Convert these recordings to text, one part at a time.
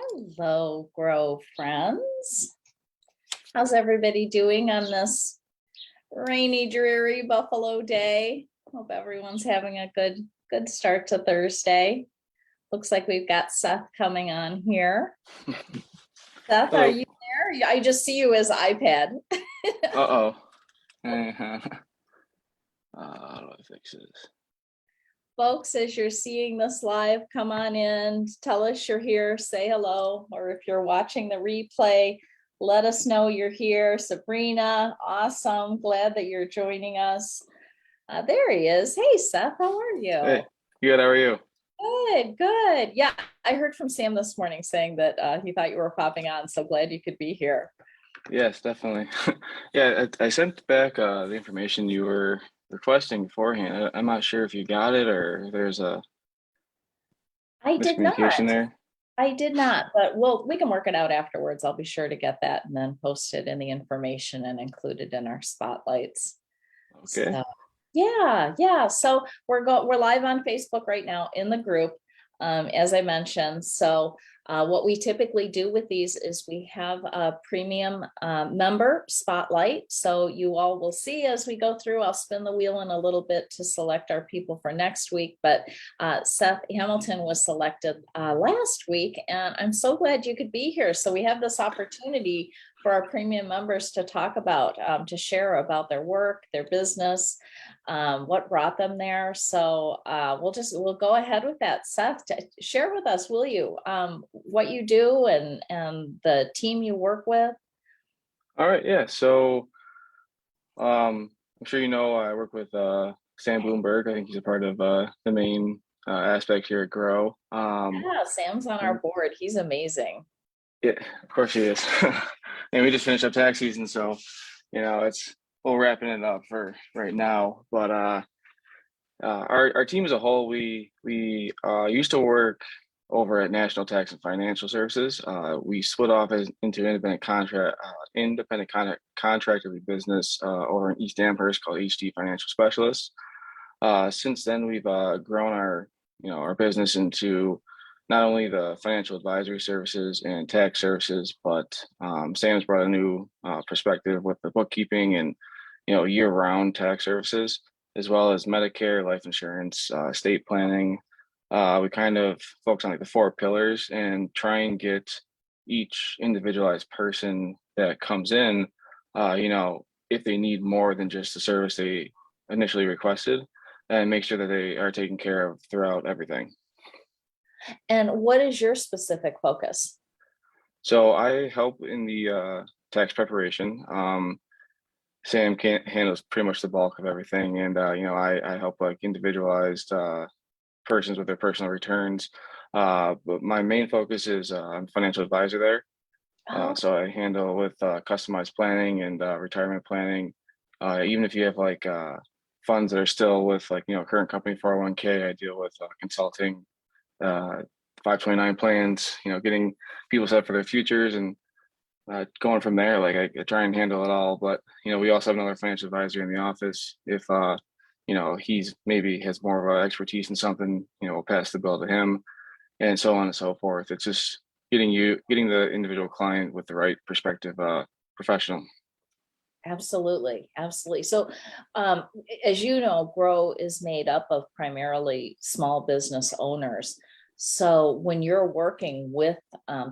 Hello, Grow friends. How's everybody doing on this rainy, dreary Buffalo day? Hope everyone's having a good start to Thursday. Looks like we've got Seth coming on here. Seth, are Hello. you there? I just see you as iPad. Uh-oh. Uh-huh. How do I fix this? Folks, as you're seeing this live, come on in, tell us you're here, say hello, or if you're watching the replay, let us know you're here. Sabrina, awesome. Glad that you're joining us. There he is. Hey, Seth, how are you? Hey, good, how are you? Good, good. Yeah, I heard from Sam this morning saying that he thought you were popping on. So glad you could be here. Yes, definitely. Yeah, I sent back the information you were requesting beforehand. I'm not sure if you got it or there's a I did not. miscommunication there. I did not, but we can work it out afterwards. I'll be sure to get that and then post it in the information and include it in our spotlights. Okay. So yeah. So we're live on Facebook right now in the group, as I mentioned. So what we typically do with these is we have a premium member spotlight. So you all will see as we go through. I'll spin the wheel in a little bit to select our people for next week. But Seth Hamilton was selected last week, and I'm so glad you could be here. So we have this opportunity for our premium members to talk about, to share about their work, their business, what brought them there. So we'll go ahead with that. Seth, share with us, will you, what you do and the team you work with? All right, yeah. So I'm sure you know I work with Sam Bloomberg. I think he's a part of the main aspect here at Grow. Yeah, Sam's on our board. He's amazing. Yeah, of course he is. And we just finished up tax season, so it's we're wrapping it up for right now. But our team as a whole, we used to work over at National Tax and Financial Services. We split off into contractor business over in East Amherst called HD Financial Specialists. Since then, we've grown our business into not only the financial advisory services and tax services, but Sam's brought a new perspective with the bookkeeping and year-round tax services, as well as Medicare, life insurance, estate planning. We kind of focus on like the four pillars and try and get each individualized person that comes in, if they need more than just the service they initially requested, and make sure that they are taken care of throughout everything. And what is your specific focus? So I help in the tax preparation. Sam handles pretty much the bulk of everything, and I help like individualized persons with their personal returns. But my main focus is I'm financial advisor there. Oh, So I handle with customized planning and retirement planning. Even if you have like funds that are still with like current company 401k, I deal with consulting, 529 plans, getting people set for their futures and going from there. Like I try and handle it all, but we also have another financial advisor in the office. If he's maybe has more of expertise in something, we'll pass the bill to him, and so on and so forth. It's just getting the individual client with the right perspective professional. absolutely. Absolutely. So, as you know, Grow is made up of primarily small business owners. So when you're working with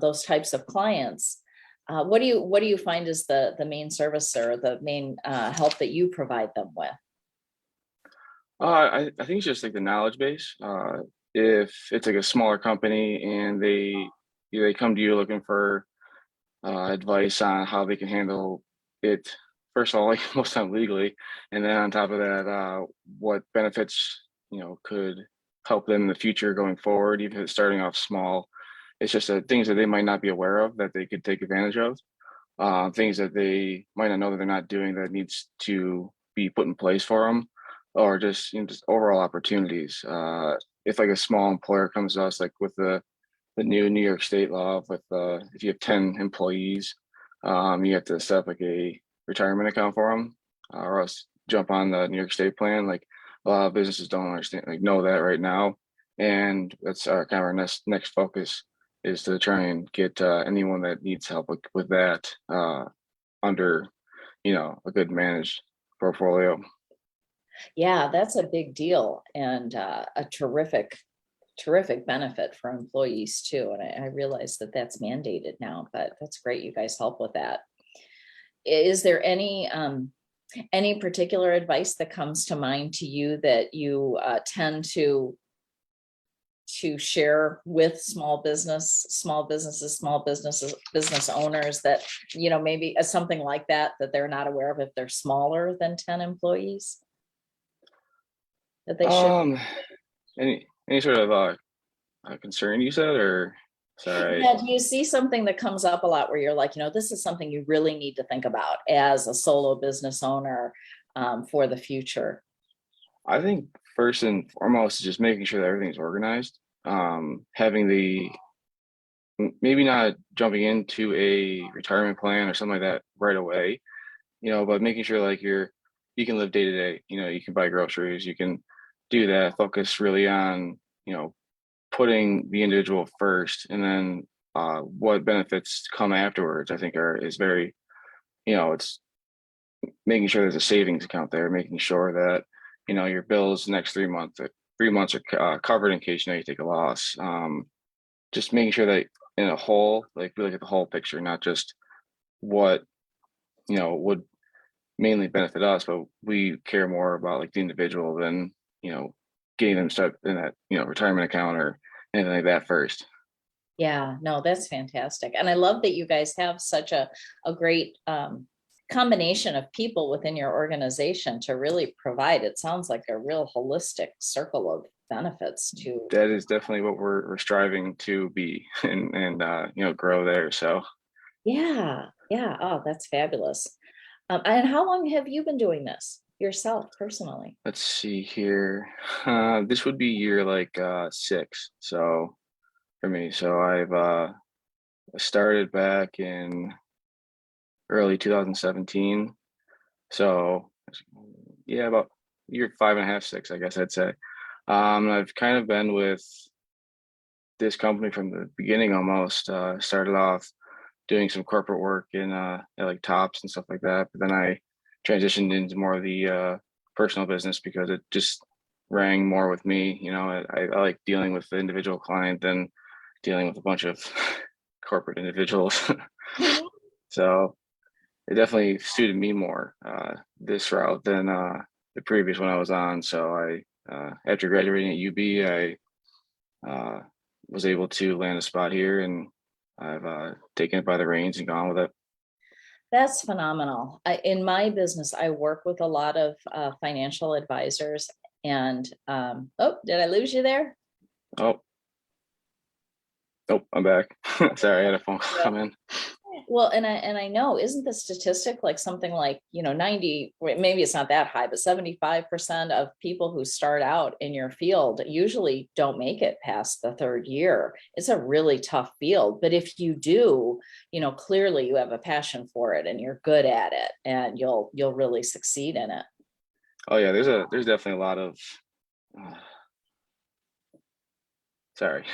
those types of clients, what do you find is the main service or the main help that you provide them with? I think it's just like the knowledge base. If it's like a smaller company and they come to you looking for advice on how they can handle it, first of all, like most time legally, and then on top of that, what benefits could help them in the future going forward, even if it's starting off small. It's just things that they might not be aware of that they could take advantage of, things that they might not know that they're not doing that needs to be put in place for them, or just just overall opportunities. If like a small employer comes to us, like with the new New York State law, with if you have 10 employees, you have to set up like a retirement account for them, or else jump on the New York State plan. Like a lot of businesses don't understand, like know that right now, and that's our kind of our next focus is to try and get anyone that needs help with that under, a good managed portfolio. Yeah, that's a big deal and a terrific benefit for employees too. And I realize that that's mandated now, but that's great. You guys help with that. Is there any particular advice that comes to mind to you that you tend to share with business owners that, maybe something like that they're not aware of if they're smaller than 10 employees? That they should. Um, any sort of concern you said, or sorry? Yeah, do you see something that comes up a lot where you're like, this is something you really need to think about as a solo business owner for the future? I think first and foremost is just making sure that everything's organized. Having maybe not jumping into a retirement plan or something like that right away, but making sure like you can live day to day. You can buy groceries, you can do that. Focus really on putting the individual first, and then what benefits come afterwards. I think is very, it's making sure there's a savings account there, making sure that your bills next 3 months are covered in case you take a loss. Just making sure that in a whole, like we look at the whole picture, not just what would mainly benefit us, but we care more about like the individual than getting them stuck in that retirement account or anything like that first. Yeah, no, that's fantastic. And I love that you guys have such a great combination of people within your organization to really provide. It sounds like a real holistic circle of benefits to. That is definitely what we're striving to be and grow there. So Yeah, yeah. Oh, that's fabulous. And how long have you been doing this yourself personally? let's see here. This would be year like 6. So for me, so I've started back in early 2017. So yeah, about year 5.5, 6, I guess I'd say. I've kind of been with this company from the beginning almost. Started off doing some corporate work in at like Tops and stuff like that, but then I transitioned into more of the personal business because it just rang more with me. I like dealing with the individual client than dealing with a bunch of corporate individuals. So it definitely suited me more this route than the previous one I was on. So after graduating at UB, I was able to land a spot here, and I've taken it by the reins and gone with it. That's phenomenal. In my business, I work with a lot of financial advisors. And oh, did I lose you there? Oh, oh, I'm back. Sorry, I had a phone call come in. Well, and I know, isn't the statistic like something like, 90, maybe it's not that high, but 75% of people who start out in your field usually don't make it past the third year. It's a really tough field, but if you do, clearly you have a passion for it and you're good at it and you'll really succeed in it. Oh yeah, there's definitely a lot of uh, sorry,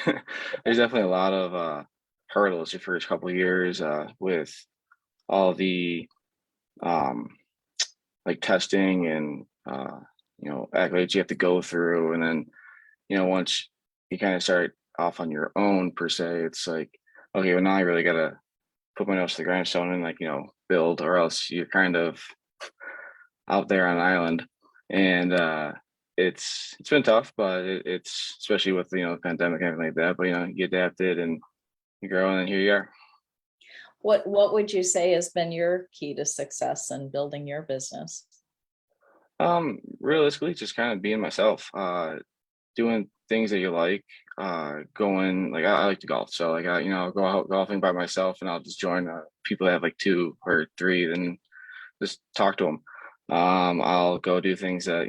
there's definitely a lot of hurdles your first couple of years with all the um, like testing and accolades you have to go through, and then once you kind of start off on your own per se, it's like, okay, well now I really gotta put my nose to the grindstone and like build, or else you're kind of out there on an island. And it's been tough, but it's especially with the pandemic and everything like that. But you adapted and you grow, and then here you are. What would you say has been your key to success in building your business? Realistically, just kind of being myself, doing things that you like, going like I like to golf, so like I'll go out golfing by myself, and I'll just join people that have like 2 or 3, then just talk to them. I'll go do things that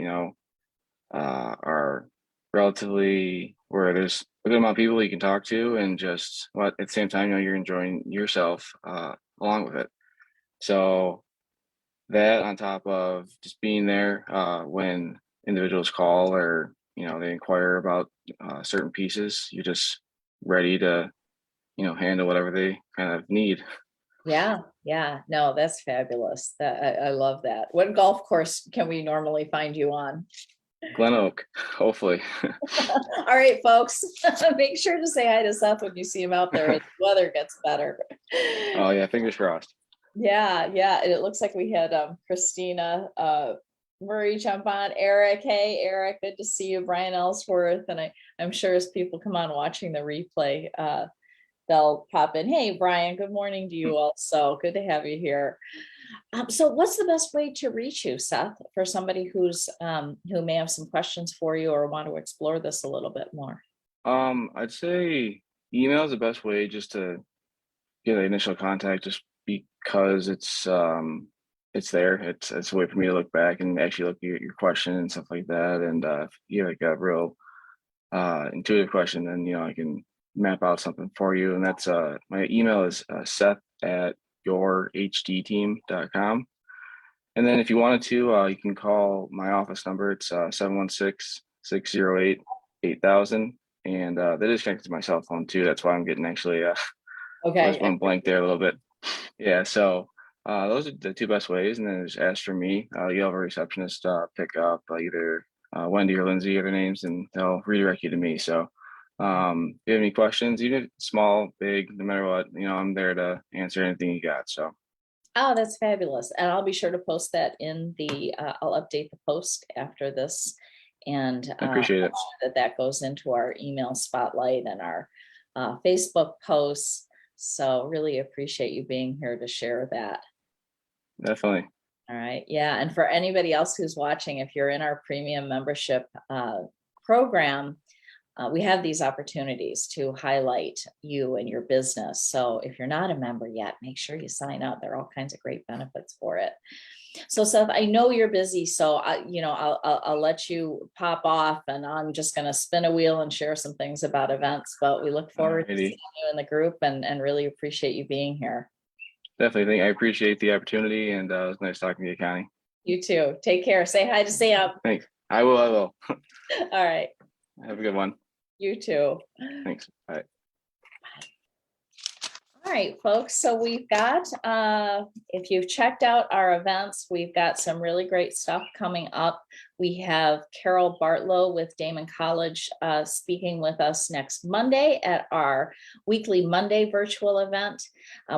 are relatively where there's a good amount of people you can talk to, and just but at the same time, you're enjoying yourself along with it. So that on top of just being there when individuals call or they inquire about certain pieces, you're just ready to handle whatever they kind of need. Yeah, yeah, no, that's fabulous. I love that. What golf course can we normally find you on? Glen Oak, hopefully. All right, folks, make sure to say hi to Seth when you see him out there as the weather gets better. Oh yeah, fingers crossed. Yeah, yeah. And it looks like we had Christina Murray jump on. Eric, hey Eric, good to see you. Brian Ellsworth. And I'm sure as people come on watching the replay, they'll pop in. Hey Brian, good morning to you also. Good to have you here. So what's the best way to reach you, Seth, for somebody who may have some questions for you or want to explore this a little bit more? I'd say email is the best way just to get an initial contact, just because it's there. It's a way for me to look back and actually look at your question and stuff like that. And if you have like a real intuitive question, then I can map out something for you. And that's my email is Seth at yourhdteam.com. And then if you wanted to, you can call my office number. It's 716-608-8000. And that is connected to my cell phone too. That's why I'm getting actually was Okay. one blank there a little bit. Yeah, so those are the two best ways. And then just ask for me. You'll have a receptionist pick up either Wendy or Lindsay, other names, and they'll redirect you to me. So if you have any questions, even if small, big, no matter what, I'm there to answer anything you got. So Oh, that's fabulous. And I'll be sure to post that in I'll update the post after this. And I appreciate it. that goes into our email spotlight and our Facebook posts. So really appreciate you being here to share that. Definitely. All right. Yeah. And for anybody else who's watching, if you're in our premium membership program, we have these opportunities to highlight you and your business. So if you're not a member yet, make sure you sign up. There are all kinds of great benefits for it. So Seth, I know you're busy, so I'll let you pop off, and I'm just going to spin a wheel and share some things about events. But we look forward to seeing you in the group, and really appreciate you being here. Definitely. I appreciate the opportunity, and it was nice talking to you, Connie. You too. Take care. Say hi to Sam. Thanks. I will. All right. Have a good one. You too. Thanks. Bye. All right, folks. So we've got, if you've checked out our events, we've got some really great stuff coming up. We have Carol Bartlow with Damon College speaking with us next Monday at our weekly Monday virtual event.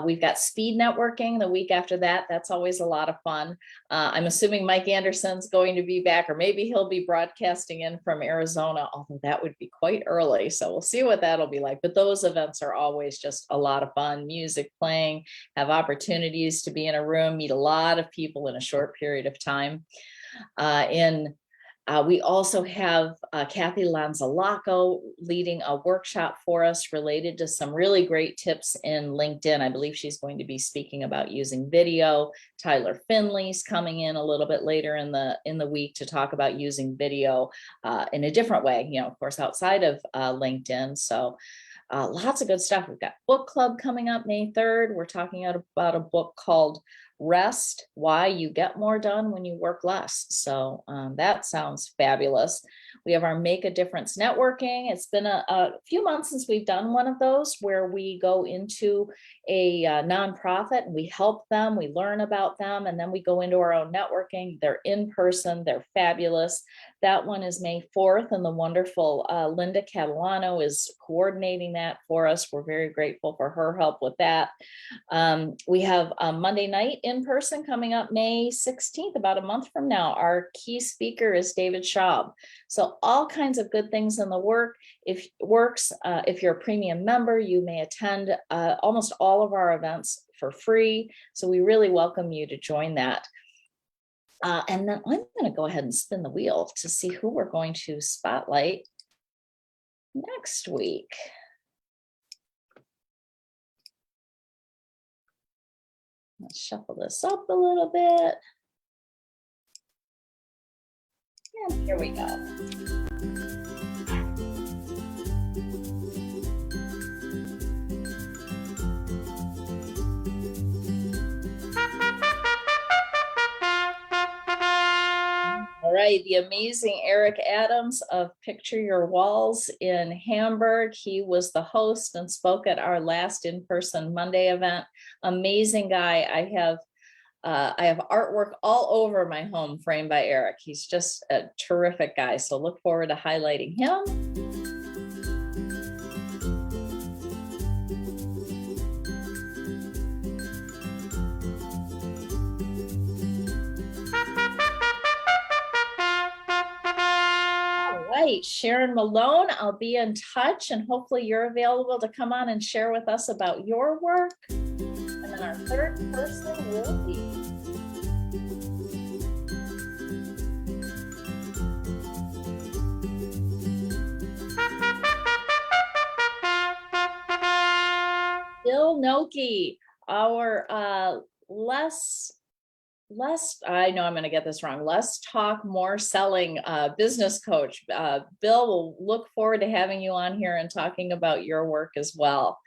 We've got speed networking the week after that. That's always a lot of fun. I'm assuming Mike Anderson's going to be back, or maybe he'll be broadcasting in from Arizona, although that would be quite early. So we'll see what that'll be like. But those events are always just a lot of fun. Music playing, have opportunities to be in a room, meet a lot of people in a short period of time. We also have Kathy Lanzalaco leading a workshop for us related to some really great tips in LinkedIn. I believe she's going to be speaking about using video. Tyler Finley's coming in a little bit later in the week to talk about using video in a different way, of course, outside of LinkedIn. So lots of good stuff. We've got book club coming up May 3rd. We're talking about a book called Rest, Why You Get More Done When You Work Less. So that sounds fabulous. We have our Make a Difference networking. It's been a few months since we've done one of those, where we go into a nonprofit and we help them, we learn about them, and then we go into our own networking. They're in person, they're fabulous. That one is May 4th, and the wonderful Linda Catalano is coordinating that for us. We're very grateful for her help with that. We have a Monday night in person coming up May 16th, about a month from now. Our key speaker is David Schaub. So all kinds of good things in the works. If you're a premium member, you may attend almost all of our events for free. So we really welcome you to join that. And then I'm going to go ahead and spin the wheel to see who we're going to spotlight next week. Let's shuffle this up a little bit. And here we go. All right, the amazing Eric Adams of Picture Your Walls in Hamburg. He was the host and spoke at our last in-person Monday event. Amazing guy. I have artwork all over my home framed by Eric. He's just a terrific guy. So look forward to highlighting him. Right, Sharon Malone, I'll be in touch and hopefully you're available to come on and share with us about your work. And then our third person will be Bill Noki, our less, I know I'm going to get this wrong, less talk, more selling business coach. Bill, will look forward to having you on here and talking about your work as well.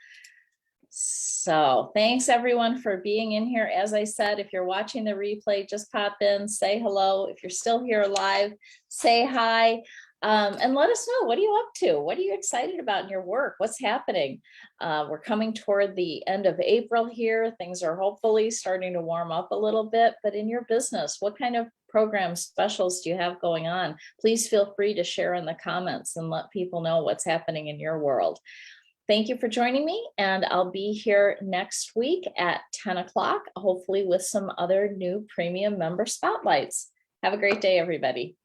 So thanks everyone for being in here. As I said, if you're watching the replay, just pop in, say hello. If you're still here live, say hi. And let us know, what are you up to? What are you excited about in your work? What's happening? We're coming toward the end of April here. Things are hopefully starting to warm up a little bit, but in your business, what kind of programs, specials do you have going on? Please feel free to share in the comments and let people know what's happening in your world. Thank you for joining me, and I'll be here next week at 10 o'clock, hopefully with some other new premium member spotlights. Have a great day, everybody.